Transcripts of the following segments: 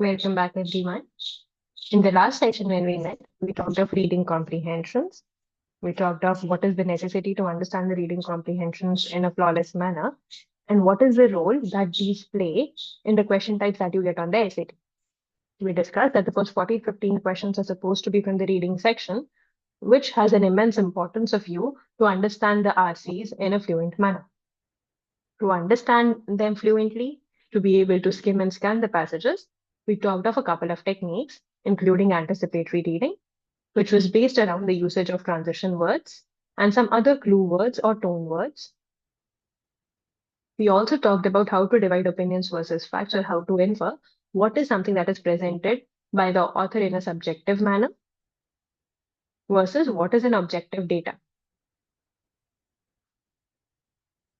Welcome back, everyone. In the last session, when we met, we talked of reading comprehensions. We talked of what is the necessity to understand the reading comprehensions in a flawless manner, and what is the role that these play in the question types that you get on the SAT. We discussed that the first 14, 15 questions are supposed to be from the reading section, which has an immense importance of you to understand the RCs in a fluent manner. To understand them fluently, to be able to skim and scan the passages, we talked of a couple of techniques, including anticipatory reading, which was based around the usage of transition words and some other clue words or tone words. We also talked about how to divide opinions versus facts, or how to infer what is something that is presented by the author in a subjective manner versus what is an objective data.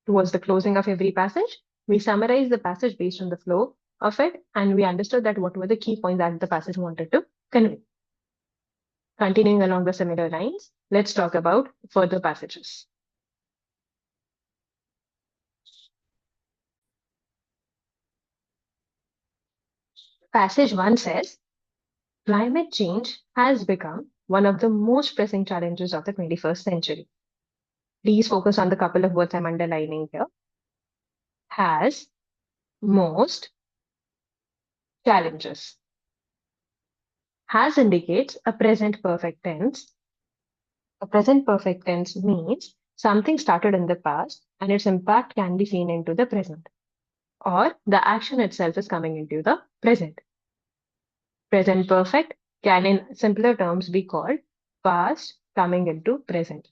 Towards the closing of every passage, we summarized the passage based on the flow of it, and we understood that what were the key points that the passage wanted to convey. Continuing along the similar lines, let's talk about further passages. Passage 1 says, climate change has become one of the most pressing challenges of the 21st century. Please focus on the couple of words I'm underlining here. Has, most, challenges. Has indicates a present perfect tense. A present perfect tense means something started in the past and its impact can be seen into the present, or the action itself is coming into the present. Present perfect can, in simpler terms, be called past coming into present.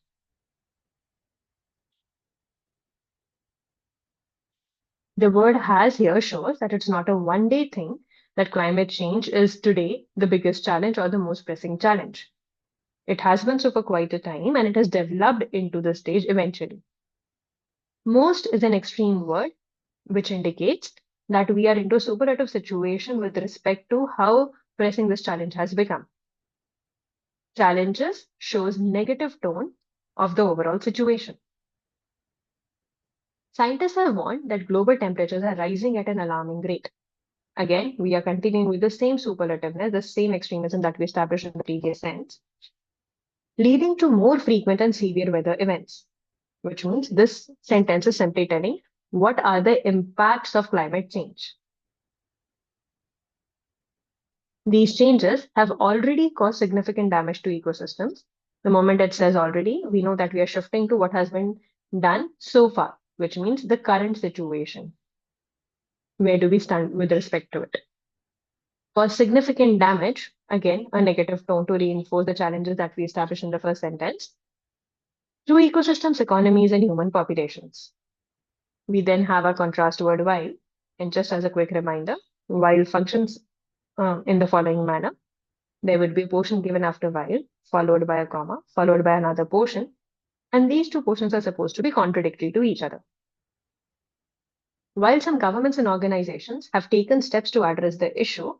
The word has here shows that it's not a one-day thing, that climate change is today the biggest challenge or the most pressing challenge. It has been so for quite a time and it has developed into the stage eventually. Most is an extreme word which indicates that we are into a superlative situation with respect to how pressing this challenge has become. Challenges shows negative tone of the overall situation. Scientists have warned that global temperatures are rising at an alarming rate. Again, we are continuing with the same superlativeness, the same extremism that we established in the previous sentence, leading to more frequent and severe weather events, which means this sentence is simply telling what are the impacts of climate change. These changes have already caused significant damage to ecosystems. The moment it says already, we know that we are shifting to what has been done so far, which means the current situation. Where do we stand with respect to it? Cause significant damage, again, a negative tone to reinforce the challenges that we established in the first sentence, to ecosystems, economies, and human populations. We then have our contrast word while, and just as a quick reminder, while functions in the following manner. There would be a portion given after while, followed by a comma, followed by another portion, and these two portions are supposed to be contradictory to each other. While some governments and organizations have taken steps to address the issue,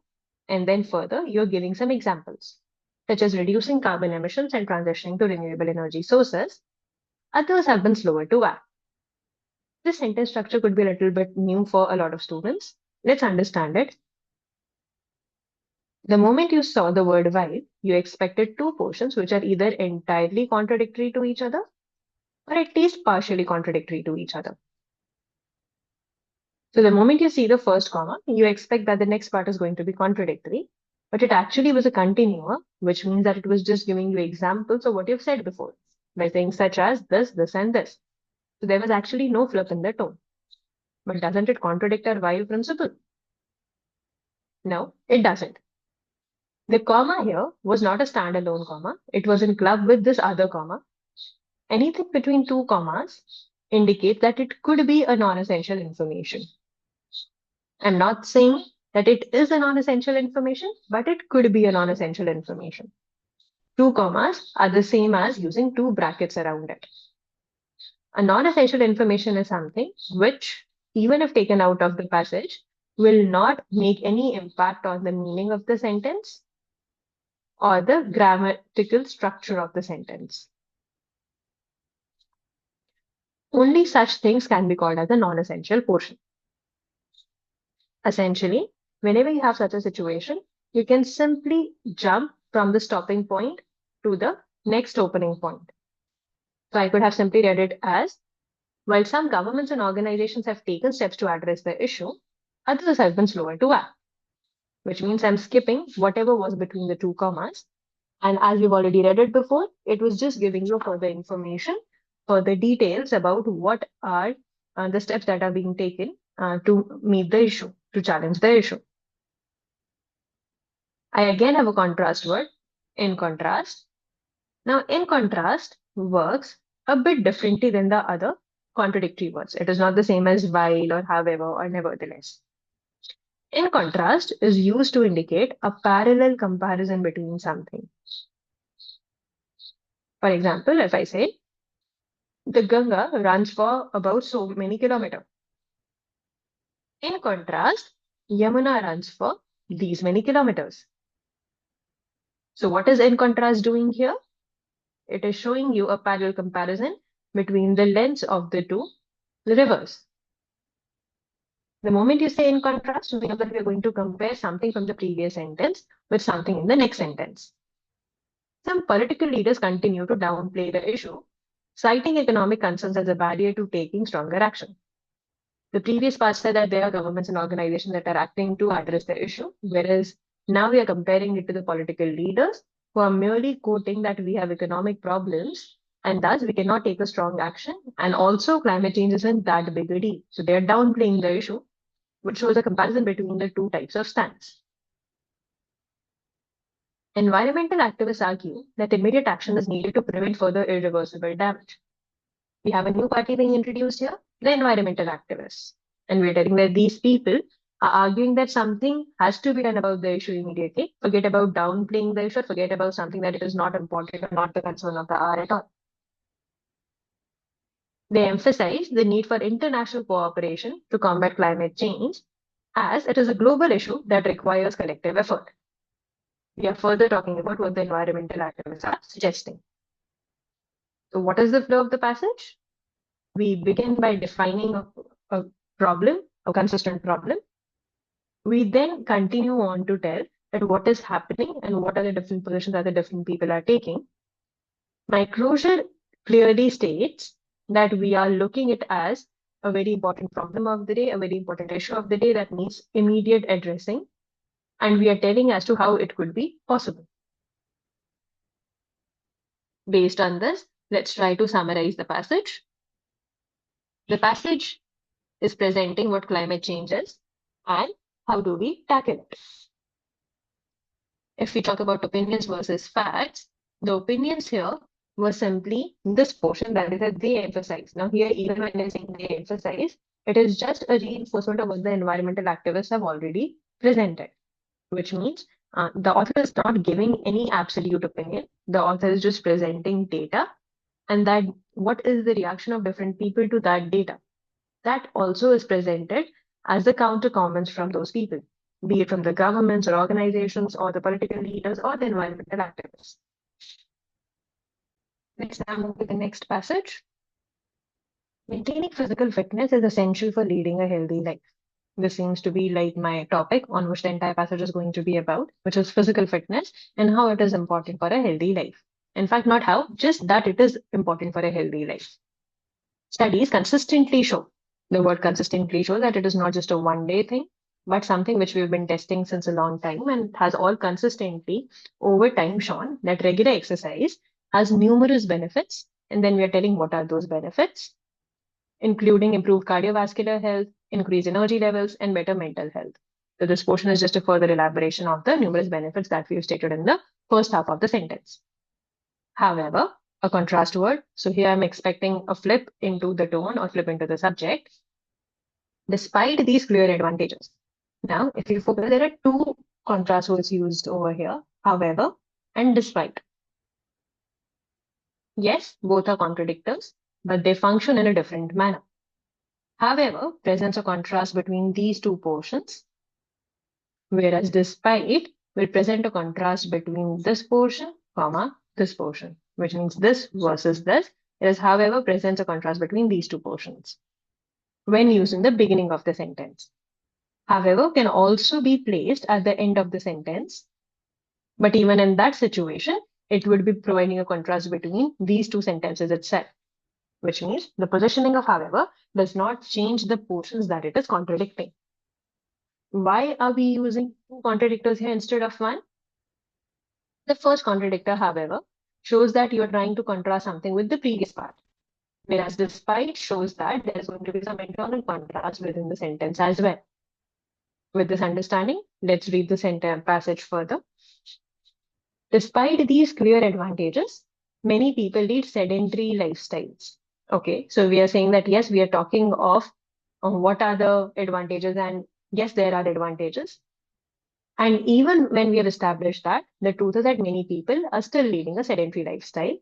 and then further, you're giving some examples, such as reducing carbon emissions and transitioning to renewable energy sources, others have been slower to act. This sentence structure could be a little bit new for a lot of students. Let's understand it. The moment you saw the word while, you expected two portions which are either entirely contradictory to each other or at least partially contradictory to each other. So the moment you see the first comma, you expect that the next part is going to be contradictory, but it actually was a continua, which means that it was just giving you examples of what you've said before, by saying such as this, this, and this. So there was actually no flip in the tone. But doesn't it contradict our while principle? No, it doesn't. The comma here was not a standalone comma. It was in club with this other comma. Anything between two commas indicates that it could be a non-essential information. I'm not saying that it is a non-essential information, but it could be a non-essential information. Two commas are the same as using two brackets around it. A non-essential information is something which, even if taken out of the passage, will not make any impact on the meaning of the sentence or the grammatical structure of the sentence. Only such things can be called as a non-essential portion. Essentially, Whenever you have such a situation, you can simply jump from the stopping point to the next opening point. So I could have simply read it as, while some governments and organizations have taken steps to address the issue, others have been slower to act, which means I'm skipping whatever was between the two commas. And as we've already read it before, it was just giving you further information, further details about what are the steps that are being taken to meet the issue, to challenge the issue. I again have a contrast word, in contrast. Now, in contrast works a bit differently than the other contradictory words. It is not the same as while or however or nevertheless. In contrast is used to indicate a parallel comparison between something. For example, if I say, the Ganga runs for about so many kilometers. In contrast, Yamuna runs for these many kilometers. So what is in contrast doing here? It is showing you a parallel comparison between the lengths of the two rivers. The moment you say in contrast, we know that we are going to compare something from the previous sentence with something in the next sentence. Some political leaders continue to downplay the issue, citing economic concerns as a barrier to taking stronger action. The previous part said that there are governments and organizations that are acting to address the issue, whereas now we are comparing it to the political leaders who are merely quoting that we have economic problems and thus we cannot take a strong action. And also, climate change isn't that big a deal. So they are downplaying the issue, which shows a comparison between the two types of stance. Environmental activists argue that immediate action is needed to prevent further irreversible damage. We have a new party being introduced here, the environmental activists. And we're telling that these people are arguing that something has to be done about the issue immediately. Forget about downplaying the issue, forget about something that is not important or not the concern of the hour at all. They emphasize the need for international cooperation to combat climate change, as it is a global issue that requires collective effort. We are further talking about what the environmental activists are suggesting. So, what is the flow of the passage? We begin by defining a problem, a consistent problem. We then continue on to tell that what is happening and what are the different positions that the different people are taking. My closure clearly states that we are looking it as a very important problem of the day, a very important issue of the day that needs immediate addressing, and we are telling as to how it could be possible. Based on this, let's try to summarize the passage. The passage is presenting what climate change is and how do we tackle it. If we talk about opinions versus facts, the opinions here were simply this portion, that is that they emphasize. Now here, even when I say they emphasize, it is just a reinforcement of what the environmental activists have already presented, which means the author is not giving any absolute opinion. The author is just presenting data, and that what is the reaction of different people to that data. That also is presented as the counter comments from those people, be it from the governments or organizations or the political leaders or the environmental activists. Let's now move to the next passage. Maintaining physical fitness is essential for leading a healthy life. This seems to be like my topic on which the entire passage is going to be about, which is physical fitness and how it is important for a healthy life. In fact, not how, just that it is important for a healthy life. Studies consistently show, the word consistently shows that it is not just a one-day thing, but something which we've been testing since a long time and has all consistently over time shown that regular exercise has numerous benefits. And then we are telling what are those benefits, including improved cardiovascular health, increased energy levels, and better mental health. So this portion is just a further elaboration of the numerous benefits that we've stated in the first half of the sentence. However, a contrast word. So here I'm expecting a flip into the tone or flip into the subject. Despite these clear advantages. Now, if you focus, there are two contrast words used over here. However, and despite. Yes, both are contradictors, but they function in a different manner. However, presents a contrast between these two portions, whereas despite will present a contrast between this portion, comma, this portion, which means this versus this. Whereas, however, presents a contrast between these two portions when used in the beginning of the sentence. however, can also be placed at the end of the sentence. But even in that situation, it would be providing a contrast between these two sentences itself, which means the positioning of however does not change the portions that it is contradicting. Why are we using two contradictors here instead of one? The first contradictor, however, shows that you are trying to contrast something with the previous part, whereas despite shows that there is going to be some internal contrast within the sentence as well. With this understanding, let's read the sentence passage further. Despite these clear advantages, many people lead sedentary lifestyles. Okay, so we are saying that yes, we are talking of what are the advantages, and yes, there are advantages. And even when we have established that, the truth is that many people are still leading a sedentary lifestyle.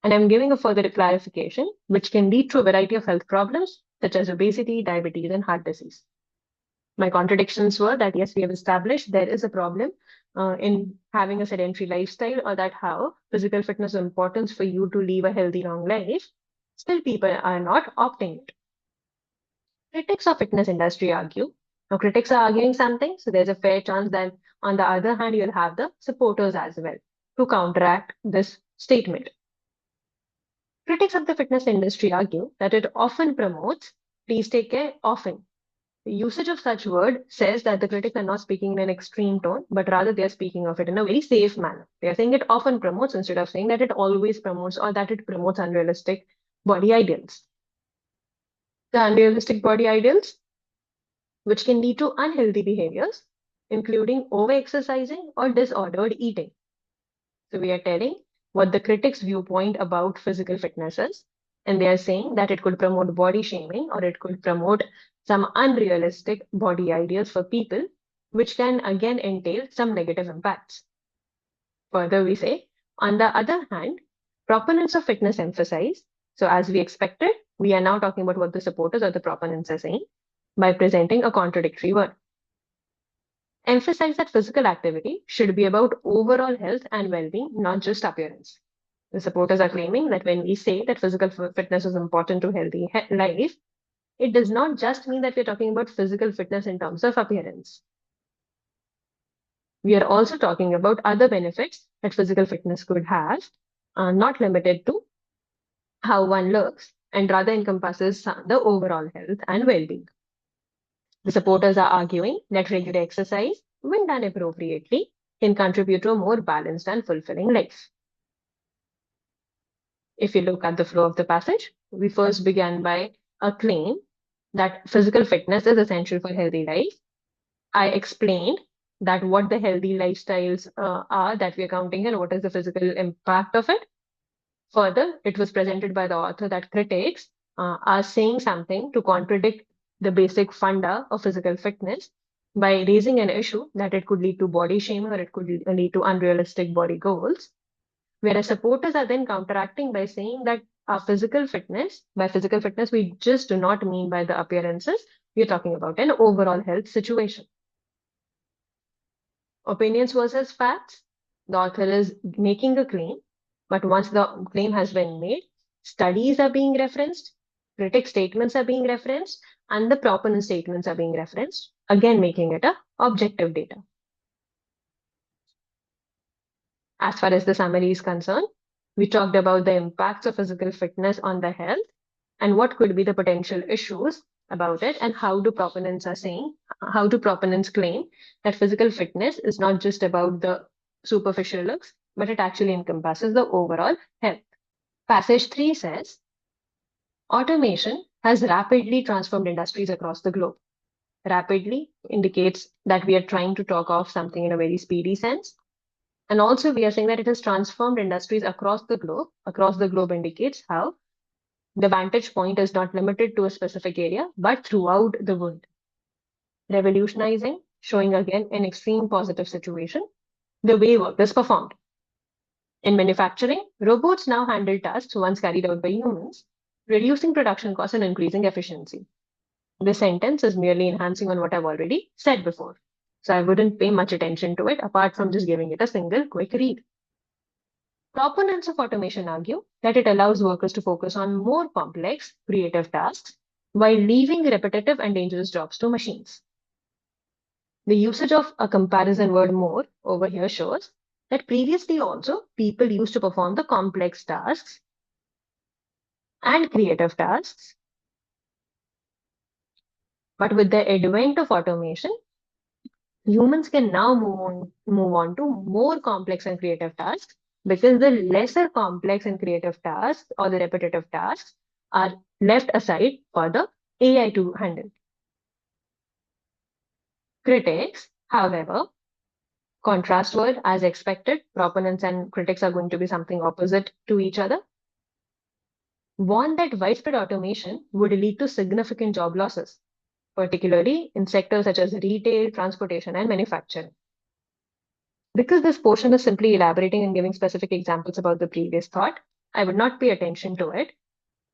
And I'm giving a further clarification, which can lead to a variety of health problems, such as obesity, diabetes, and heart disease. My contradictions were that yes, we have established there is a problem in having a sedentary lifestyle, or that how physical fitness is important for you to live a healthy, long life. Still, people are not opting it. Critics of fitness industry argue. Now, critics are arguing something, so there's a fair chance that on the other hand, you'll have the supporters as well to counteract this statement. Critics of the fitness industry argue that it often promotes, please take care, often. The usage of such word says that the critics are not speaking in an extreme tone, but rather they are speaking of it in a very safe manner. They are saying it often promotes instead of saying that it always promotes or that it promotes unrealistic body ideals. The unrealistic body ideals, which can lead to unhealthy behaviors, including over-exercising or disordered eating. So we are telling what the critics' viewpoint about physical fitness is, and they are saying that it could promote body shaming or it could promote some unrealistic body ideals for people, which can again entail some negative impacts. Further, we say, on the other hand, proponents of fitness emphasize, so as we expected, we are now talking about what the supporters or the proponents are saying by presenting a contradictory word. Emphasize that physical activity should be about overall health and well-being, not just appearance. The supporters are claiming that when we say that physical fitness is important to healthy life, it does not just mean that we're talking about physical fitness in terms of appearance. We are also talking about other benefits that physical fitness could have, not limited to how one looks, and rather encompasses the overall health and well-being. The supporters are arguing that regular exercise, when done appropriately, can contribute to a more balanced and fulfilling life. If you look at the flow of the passage, we first began by a claim that physical fitness is essential for healthy life. I explained that what the healthy lifestyles are that we are counting and what is the physical impact of it. Further, it was presented by the author that critics are saying something to contradict the basic funda of physical fitness by raising an issue that it could lead to body shaming or it could lead to unrealistic body goals. Whereas supporters are then counteracting by saying that our physical fitness, by physical fitness, we just do not mean by the appearances, we're talking about an overall health situation. Opinions versus facts. The author is making a claim, but once the claim has been made, studies are being referenced, critic statements are being referenced, and the proponent statements are being referenced, again making it a objective data. As far as the summary is concerned, we talked about the impacts of physical fitness on the health and what could be the potential issues about it, and how do proponents claim that physical fitness is not just about the superficial looks, but it actually encompasses the overall health. Passage 3 says, automation has rapidly transformed industries across the globe. Rapidly indicates that we are trying to talk of something in a very speedy sense. And also we are saying that it has transformed industries across the globe. Across the globe indicates how the vantage point is not limited to a specific area, but throughout the world. Revolutionizing, showing again an extreme positive situation, the way work is performed. In manufacturing, robots now handle tasks once carried out by humans, reducing production costs and increasing efficiency. This sentence is merely enhancing on what I've already said before. So I wouldn't pay much attention to it apart from just giving it a single quick read. Proponents of automation argue that it allows workers to focus on more complex, creative tasks while leaving repetitive and dangerous jobs to machines. The usage of a comparison word more over here shows that previously also people used to perform the complex tasks and creative tasks. But with the advent of automation, humans can now move on to more complex and creative tasks because the lesser complex and creative tasks or the repetitive tasks are left aside for the AI to handle. Critics, however, contrast word as expected, proponents and critics are going to be something opposite to each other, warn that widespread automation would lead to significant job losses, particularly in sectors such as retail, transportation, and manufacturing. Because this portion is simply elaborating and giving specific examples about the previous thought, I would not pay attention to it.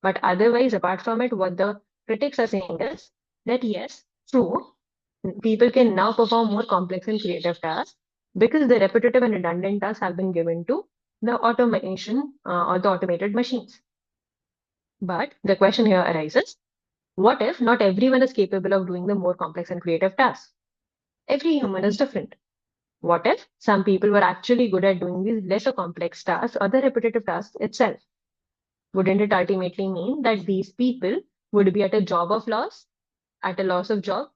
But otherwise, apart from it, what the critics are saying is that yes, true, people can now perform more complex and creative tasks because the repetitive and redundant tasks have been given to the automation or the automated machines. But the question here arises, what if not everyone is capable of doing the more complex and creative tasks? Every human is different. What if some people were actually good at doing these lesser complex tasks or the repetitive tasks itself? Wouldn't it ultimately mean that these people would be at a job of loss, at a loss of job?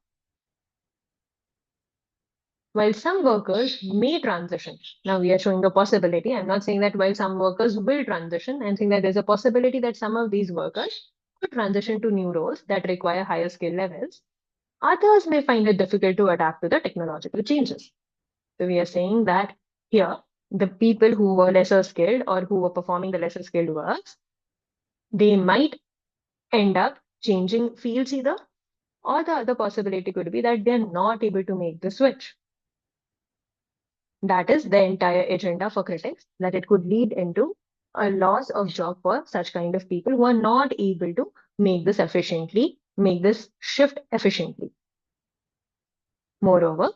While some workers may transition, now we are showing a possibility. I'm not saying that while some workers will transition, I'm saying that there's a possibility that some of these workers could transition to new roles that require higher skill levels. Others may find it difficult to adapt to the technological changes. So we are saying that here, the people who were lesser skilled or who were performing the lesser skilled works, they might end up changing fields either, or the other possibility could be that they're not able to make the switch. That is the entire agenda for critics, that it could lead into a loss of job for such kind of people who are not able to make this efficiently, make this shift efficiently. Moreover,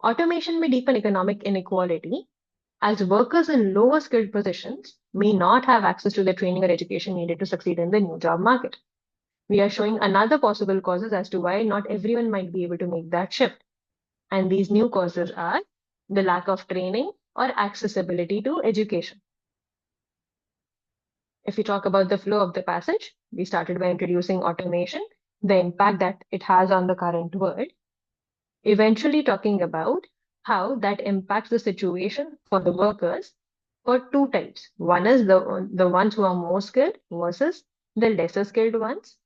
automation may deepen economic inequality as workers in lower skilled positions may not have access to the training or education needed to succeed in the new job market. We are showing another possible causes as to why not everyone might be able to make that shift. And these new causes are the lack of training or accessibility to education. If we talk about the flow of the passage, we started by introducing automation, the impact that it has on the current world, eventually talking about how that impacts the situation for the workers for two types. One is the ones who are more skilled versus the lesser skilled ones.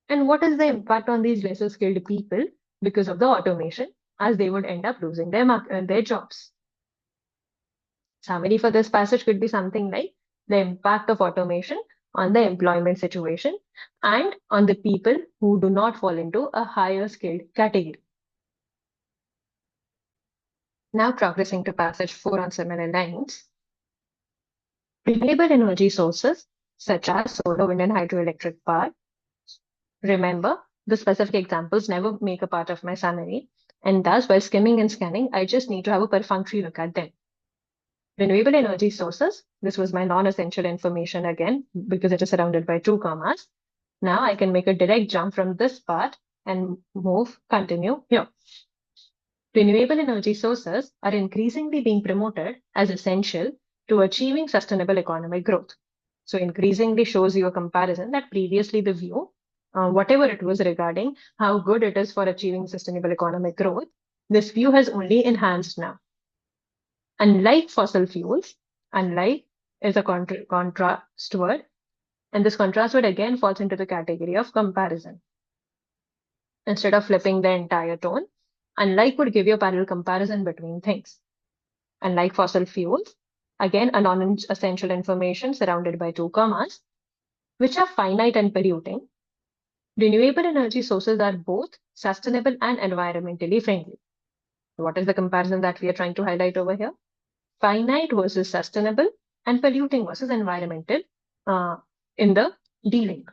And what is the impact on these lesser skilled people because of the automation, as they would end up losing their jobs. Summary for this passage could be something like the impact of automation on the employment situation and on the people who do not fall into a higher skilled category. Now progressing to passage 4 on similar lines. Renewable energy sources such as solar, wind, and hydroelectric power. Remember, the specific examples never make a part of my summary, and thus while skimming and scanning, I just need to have a perfunctory look at them. Renewable energy sources, this was my non-essential information again, because it is surrounded by two commas. Now I can make a direct jump from this part and continue here. Renewable energy sources are increasingly being promoted as essential to achieving sustainable economic growth. So increasingly shows you a comparison that previously the view, whatever it was regarding how good it is for achieving sustainable economic growth, this view has only enhanced now. Unlike fossil fuels, unlike is a contrast word, and this contrast word again falls into the category of comparison. Instead of flipping the entire tone, unlike would give you a parallel comparison between things. Unlike fossil fuels, again a non-essential information surrounded by two commas, which are finite and polluting, renewable energy sources are both sustainable and environmentally friendly. What is the comparison that we are trying to highlight over here? Finite versus sustainable and polluting versus environmental in the dealing.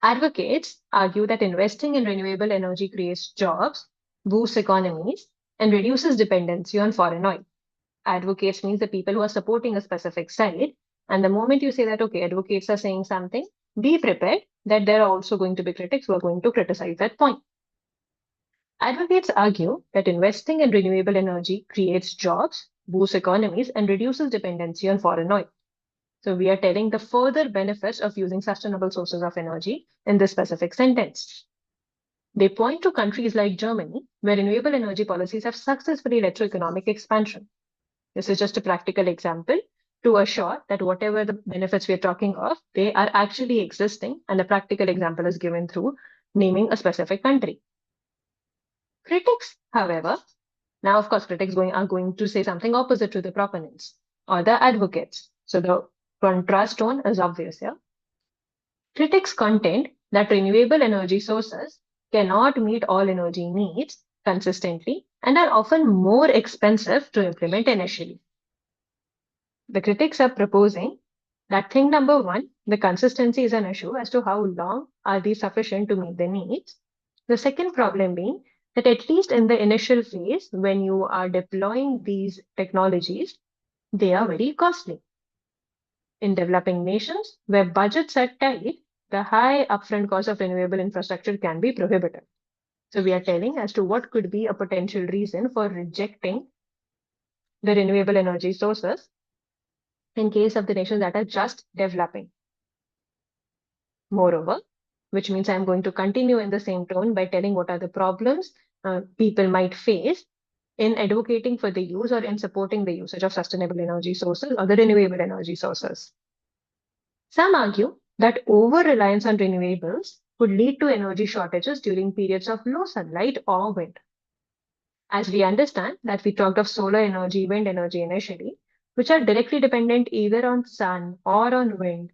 Advocates argue that investing in renewable energy creates jobs, boosts economies, and reduces dependency on foreign oil. Advocates means the people who are supporting a specific side. And the moment you say that, okay, advocates are saying something, be prepared that there are also going to be critics who are going to criticize that point. Advocates argue that investing in renewable energy creates jobs, boosts economies, and reduces dependency on foreign oil. So we are telling the further benefits of using sustainable sources of energy in this specific sentence. They point to countries like Germany, where renewable energy policies have successfully led to economic expansion. This is just a practical example to assure that whatever the benefits we are talking of, they are actually existing, and a practical example is given through naming a specific country. Critics, however, now of course critics are going to say something opposite to the proponents or the advocates. So the contrast tone is obvious here. Critics contend that renewable energy sources cannot meet all energy needs consistently and are often more expensive to implement initially. The critics are proposing that thing number one, the consistency is an issue as to how long are these sufficient to meet the needs. The second problem being that at least in the initial phase, when you are deploying these technologies, they are very costly. In developing nations where budgets are tight, the high upfront cost of renewable infrastructure can be prohibitive. So we are telling as to what could be a potential reason for rejecting the renewable energy sources in case of the nations that are just developing. Moreover, which means I'm going to continue in the same tone by telling what are the problems people might face in advocating for the use or in supporting the usage of sustainable energy sources or the renewable energy sources. Some argue that over-reliance on renewables could lead to energy shortages during periods of low sunlight or wind. As we understand that we talked of solar energy, wind energy initially, which are directly dependent either on sun or on wind.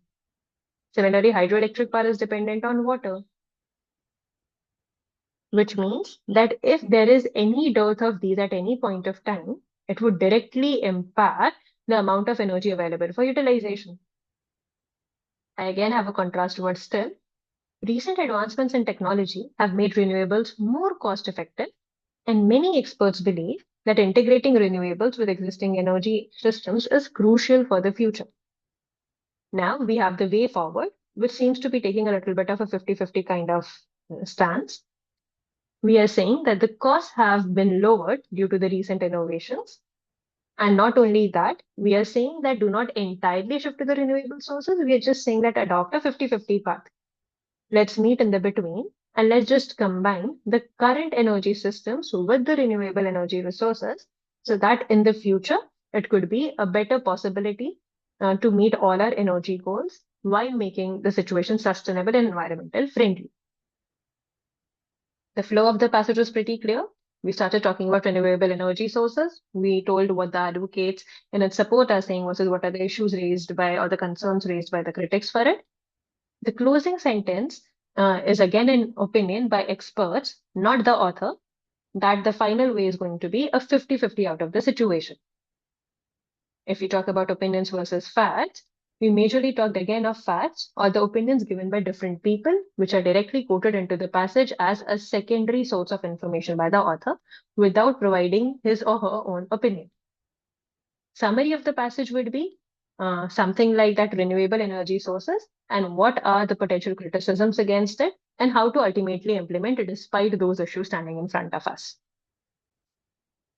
Similarly, hydroelectric power is dependent on water, which means that if there is any dearth of these at any point of time, it would directly impact the amount of energy available for utilization. I again have a contrast word still. Recent advancements in technology have made renewables more cost effective, and many experts believe that integrating renewables with existing energy systems is crucial for the future. Now we have the way forward, which seems to be taking a little bit of a 50-50 kind of stance. We are saying that the costs have been lowered due to the recent innovations. And not only that, we are saying that do not entirely shift to the renewable sources. We are just saying that adopt a 50-50 path. Let's meet in the between and let's just combine the current energy systems with the renewable energy resources so that in the future it could be a better possibility to meet all our energy goals while making the situation sustainable and environmental friendly. The flow of the passage was pretty clear. We started talking about renewable energy sources. We told what the advocates in its support are saying versus what are the issues raised by or the concerns raised by the critics for it. The closing sentence is again an opinion by experts, not the author, that the final way is going to be a 50-50 out of the situation. If we talk about opinions versus facts, we majorly talked again of facts or the opinions given by different people, which are directly quoted into the passage as a secondary source of information by the author without providing his or her own opinion. Summary of the passage would be something like that renewable energy sources and what are the potential criticisms against it and how to ultimately implement it despite those issues standing in front of us.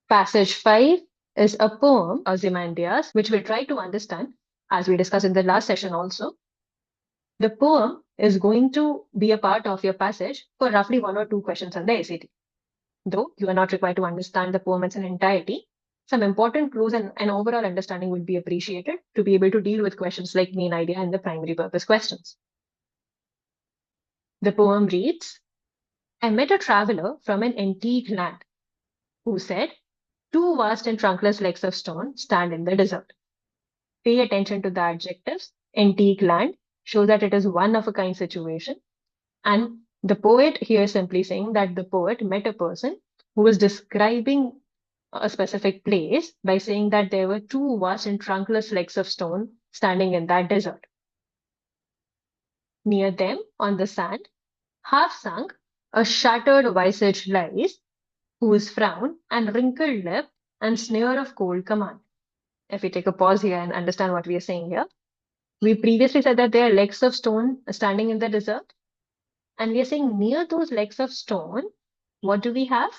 Passage 5 is a poem, Ozymandias, which we'll try to understand as we discussed in the last session also. The poem is going to be a part of your passage for roughly 1 or 2 questions on the ACT. Though you are not required to understand the poem in its entirety, some important clues and an overall understanding would be appreciated to be able to deal with questions like main idea and the primary purpose questions. The poem reads, I met a traveler from an antique land who said, two vast and trunkless legs of stone stand in the desert. Pay attention to the adjectives. Antique land shows that it is one of a kind situation. And the poet here is simply saying that the poet met a person who was describing a specific place by saying that there were two vast and trunkless legs of stone standing in that desert. Near them, on the sand, half sunk, a shattered visage lies, whose frown and wrinkled lip and sneer of cold command. If we take a pause here and understand what we are saying here, we previously said that there are legs of stone standing in the desert, and we are saying near those legs of stone, What do we have?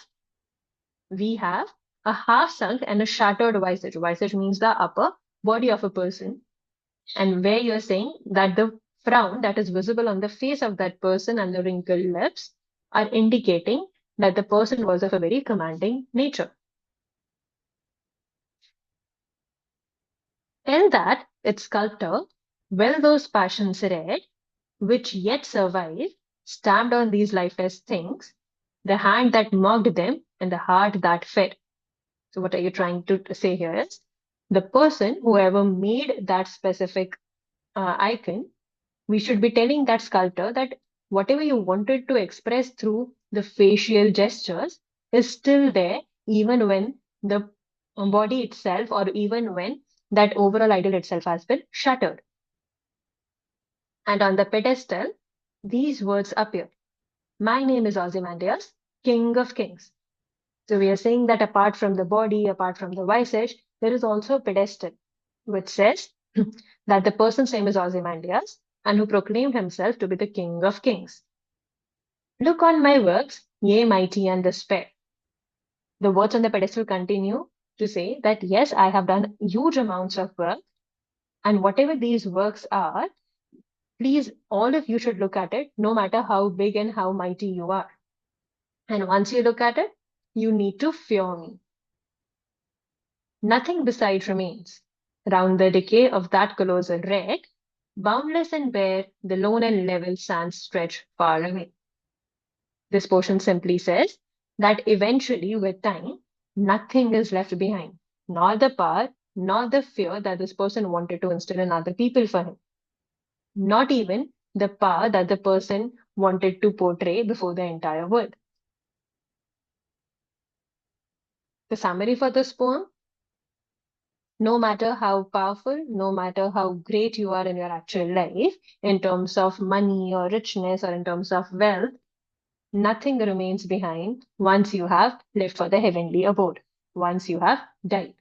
We have a half sunk and a shattered visage. Visage means the upper body of a person. And where you're saying that the frown that is visible on the face of that person and the wrinkled lips are indicating that the person was of a very commanding nature. Tell that its sculptor, will those passions read, which yet survive, stamped on these lifeless things, the hand that mocked them and the heart that fed. So, what are you trying to say here is the person, whoever made that specific icon, we should be telling that sculptor that whatever you wanted to express through the facial gestures is still there, even when the body itself, or even when that overall idol itself has been shattered. And on the pedestal, these words appear. My name is Ozymandias, King of Kings. So we are saying that apart from the body, apart from the visage, there is also a pedestal, which says that the person's name is Ozymandias and who proclaimed himself to be the King of Kings. Look on my works, ye mighty and despair. The words on the pedestal continue to say that yes, I have done huge amounts of work, and whatever these works are, please, all of you should look at it, no matter how big and how mighty you are. And once you look at it, you need to fear me. Nothing beside remains. Round the decay of that colossal wreck, boundless and bare, the lone and level sands stretch far away. This portion simply says that eventually, with time, nothing is left behind, nor the power, nor the fear that this person wanted to instill in other people for him, not even the power that the person wanted to portray before the entire world. The summary for this poem: no matter how powerful, no matter how great you are in your actual life, in terms of money or richness or in terms of wealth, nothing remains behind once you have left for the heavenly abode, once you have died.